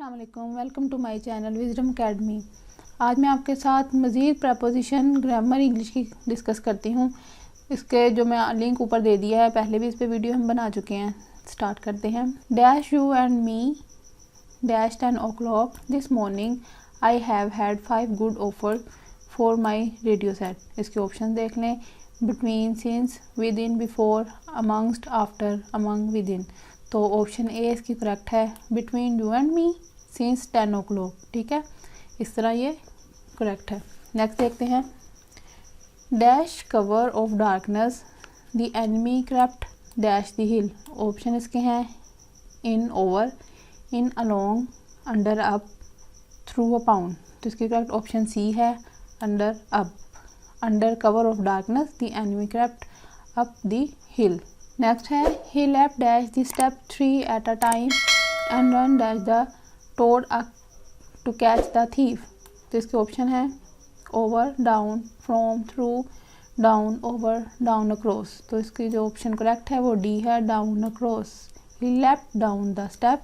अस्सलामुअलैकुम, welcome to my channel wisdom academy. आज मैं आपके साथ मज़ीद प्रपोजिशन ग्रामर इंग्लिश की डिस्कस करती हूँ। इसके जो मैं लिंक ऊपर दे दिया है, पहले भी इस पे वीडियो हम बना चुके हैं। स्टार्ट करते हैं। Dash you and me dash 10 o'clock this morning I have had 5 good offer for my radio set. इसके ऑप्शन देख लें। Between, since, with in, before, amongst, after, among, with in. तो ऑप्शन ए इसकी करेक्ट है, between you and me since 10 o'clock। ठीक है, इस तरह ये करेक्ट है। नेक्स्ट देखते हैं। Dash cover of darkness the enemy crept dash the hill. Option इसके हैं in, over, in, along, under, up, through around. तो इसकी करेक्ट ऑप्शन सी है, under, up. Under cover of darkness the enemy crept up the hill. Next है he left dash the step 3 at a time and run dash the road to catch the thief. तो इसके option है over, down, from, through, down, over, down, across. तो इसकी जो option correct है वो D है, down, across. He left down the step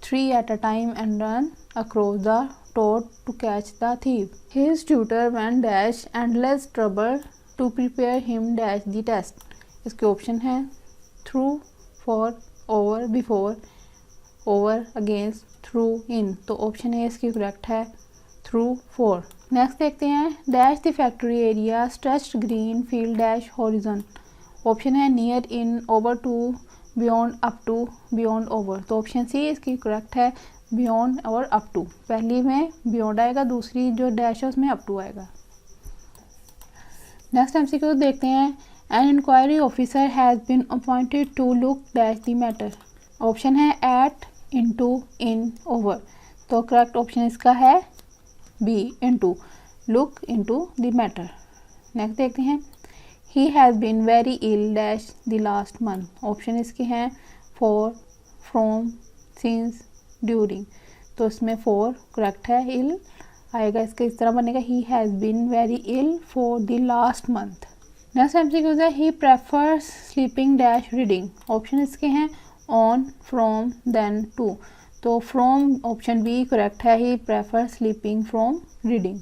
3 at a time and run across the road to catch the thief. His tutor went dash endless trouble to prepare him dash the test. इसके option है through, for, over, before, over, against, through, in. तो option ए इसकी correct है, through, for. Next देखते हैं। Dash the factory area stretched green field dash horizon. Option है near, in, over to, beyond, up to, beyond, over. तो option C इसकी correct है, beyond और अप टू। पहली में बियॉन्ड आएगा, दूसरी जो डैश है उसमें अप टू आएगा। नेक्स्ट एमसीक्यू देखते हैं। An inquiry officer has been appointed to look dash the matter। Option है at, into, in, over। तो करेक्ट ऑप्शन इसका है B, into, look into the matter। Next देखते हैं। He has been very ill dash the last month। Option इसके हैं for, from, since, during। तो इसमें for करेक्ट है, ill आएगा, इसका इस तरह बनेगा he has been very ill for the last month। Next MCQs है he prefers sleeping dash reading. Option इसके हैं ऑन, फ्रॉम, देन, टू। तो फ्रॉम ऑप्शन बी करेक्ट है, he prefer sleeping from reading.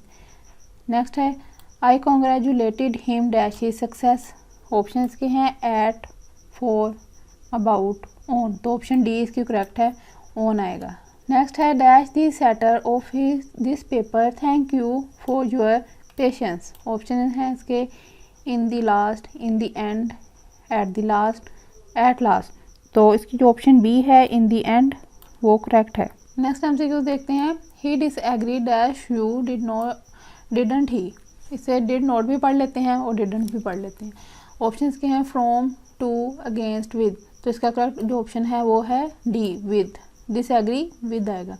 Next है I congratulated him dash he success. Option इसके हैं at, for, about, on. तो option D इसकी correct है, ऑन आएगा। नेक्स्ट है dash the setter of this paper thank you for your patience. Option है इसके in the last, in the end, at the last, at last. तो इसकी जो ऑप्शन बी है इन द एंड वो करेक्ट है। नेक्स्ट एमसीक्यू देखते हैं। He disagree dash you did not didn't he. इसे डिड नॉट भी पढ़ लेते हैं और डिडंट भी पढ़ लेते हैं। ऑप्शन इसके हैं फ्रॉम, टू, अगेंस्ट, विद। तो इसका करेक्ट जो ऑप्शन है वो है डी, विद। डिसएग्री विद आएगा।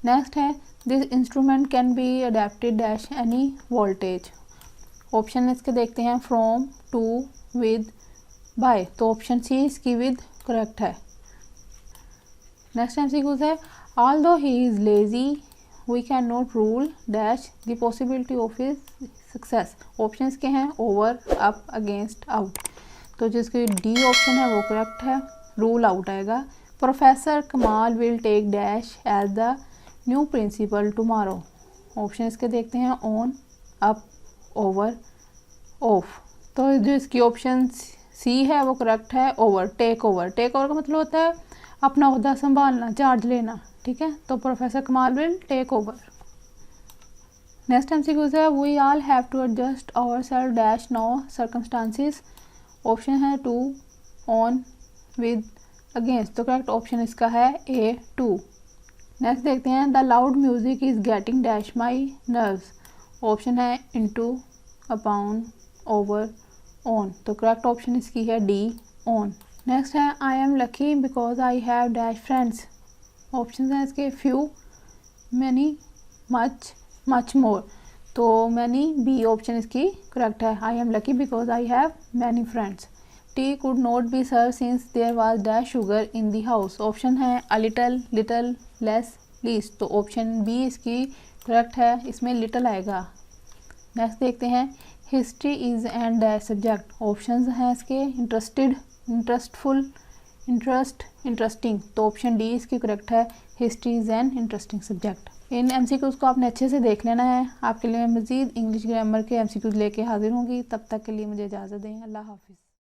नेक्स्ट है this instrument can be adapted dash any voltage. Option इसके देखते हैं फ्रॉम, टू, विद, बाय। तो ऑप्शन सी इसकी विद करेक्ट है। नेक्स्ट एमसीक्यूज है although he is lazy we can not rule dash the possibility of his success. Option इसके हैं over, up, against, out. तो जिसकी डी ऑप्शन है वो करेक्ट है, रूल आउट आएगा। Professor Kamal will take dash as the new principal tomorrow. Option इसके देखते हैं ऑन, अप, ओवर, ऑफ। तो जो इसकी ऑप्शन सी है वो करेक्ट है, over, take over. Take over का मतलब होता है अपना ओहदा संभालना, चार्ज लेना। ठीक है, तो professor Kamal will take over. Next MCQs है we all have to adjust our self dash now circumstances. Option है टू, ऑन, विद, अगेंस्ट। तो करेक्ट ऑप्शन इसका है ए, टू। नेक्स्ट देखते हैं the loud music is getting dash my nerves. Option है into, upon, over, on. तो correct option इसकी है डी, ऑन। नेक्स्ट है I am lucky because I have dash friends. Option हैं इसके few, many, much, much more. तो many B option इसकी correct है, I am lucky because I have many friends. Tea could not be serve since there was dash sugar in the house. Option है a little, little, less, least. तो option B इसकी correct है, इसमें little आएगा। Next देखते हैं history is and dash subject. Options हैं इसके इंटरेस्टेड, इंटरेस्टफुल, इंटरेस्ट, इंटरेस्टिंग, तो ऑप्शन डी इसकी करेक्ट है। History is an interesting subject. In MCQs को आपने अच्छे से देख लेना है। आपके लिए मैं मज़ीद इंग्लिश ग्रामर के एमसीक्यूज लेके हाजिर होंगी। तब तक के लिए मुझे इजाज़त दें। अल्लाह हाफिज़।